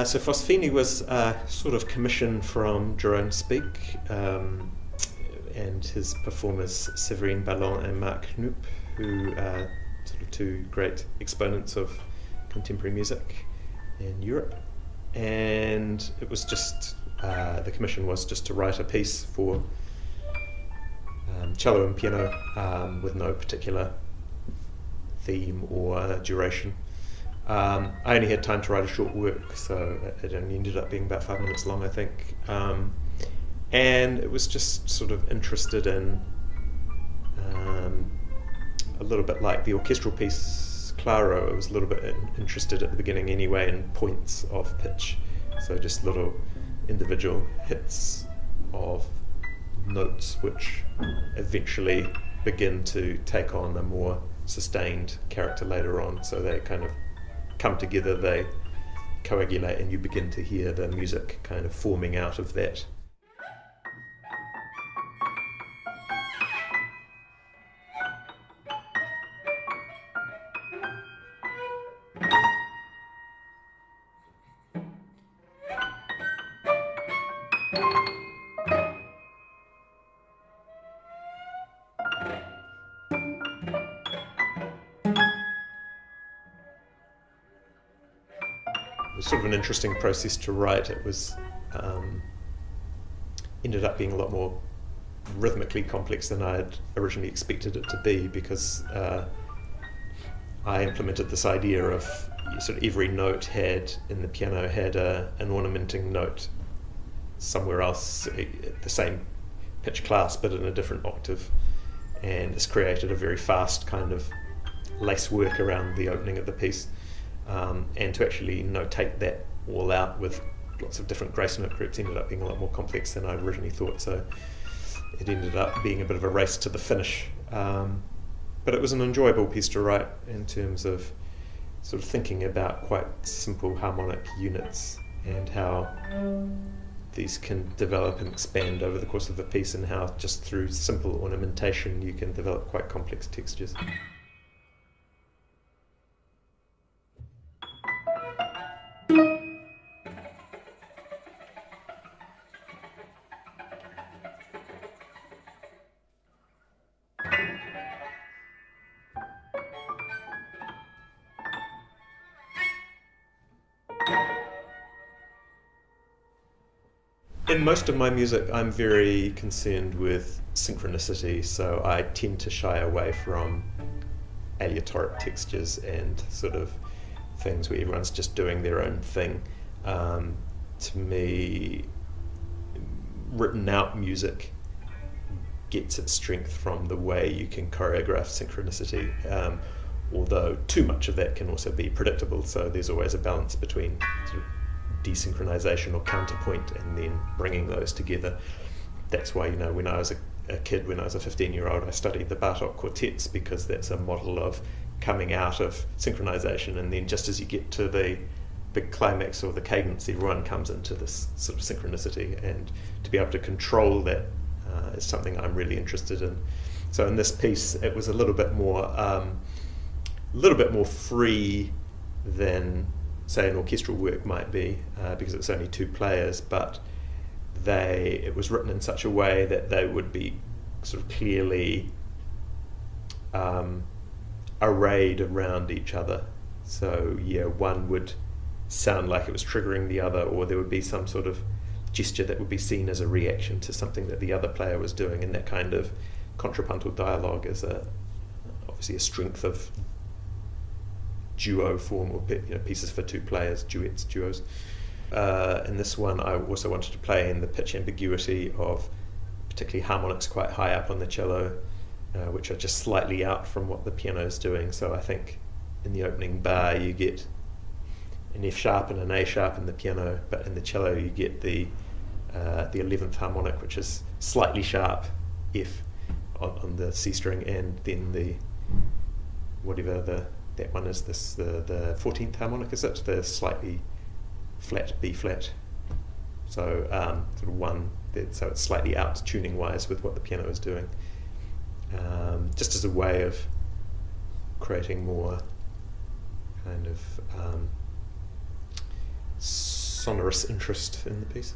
So Phospheni was sort of commissioned from Jerome Speak and his performers Séverine Ballon and Marc Knoop, who are sort of two great exponents of contemporary music in Europe. And it was just, the commission was just to write a piece for cello and piano with no particular theme or duration. I only had time to write a short work, so it only ended up being about 5 minutes long, I think. And it was just sort of interested in, a little bit like the orchestral piece Claro, it was a little bit interested at the beginning anyway in points of pitch. So just little individual hits of notes which eventually begin to take on a more sustained character later on. So they kind of come together, they coagulate, and you begin to hear the music kind of forming out of that. It was sort of an interesting process to write. It was ended up being a lot more rhythmically complex than I had originally expected it to be, because I implemented this idea of sort of every note had in the piano had an ornamenting note somewhere else, the same pitch class but in a different octave, and this created a very fast kind of lace work around the opening of the piece. And to actually notate that all out with lots of different grace note groups ended up being a lot more complex than I originally thought, so it ended up being a bit of a race to the finish. But it was an enjoyable piece to write in terms of sort of thinking about quite simple harmonic units and how these can develop and expand over the course of the piece, and how just through simple ornamentation you can develop quite complex textures. In most of my music, I'm very concerned with synchronicity, so I tend to shy away from aleatoric textures and sort of things where everyone's just doing their own thing. To me, written out music gets its strength from the way you can choreograph synchronicity, although too much of that can also be predictable, so there's always a balance between sort of desynchronization or counterpoint and then bringing those together. That's why, when I was a kid, when I was a 15-year-old, I studied the Bartók quartets, because that's a model of coming out of synchronization, and then just as you get to the big climax or the cadence, everyone comes into this sort of synchronicity, and to be able to control that is something I'm really interested in. So in this piece, it was a little bit more free than, say, an orchestral work might be, because it's only two players, but it was written in such a way that they would be sort of clearly arrayed around each other. So one would sound like it was triggering the other, or there would be some sort of gesture that would be seen as a reaction to something that the other player was doing, and that kind of contrapuntal dialogue is obviously a strength of duo form, or pieces for two players, duets, duos. In this one, I also wanted to play in the pitch ambiguity of particularly harmonics quite high up on the cello, which are just slightly out from what the piano is doing. So I think in the opening bar you get an F sharp and an A sharp in the piano, but in the cello you get the 11th harmonic, which is slightly sharp F on the C string, and then that one is the 14th harmonic, is it? The slightly flat B flat. So sort of one, so it's slightly out tuning wise with what the piano is doing. Just as a way of creating more kind of sonorous interest in the piece.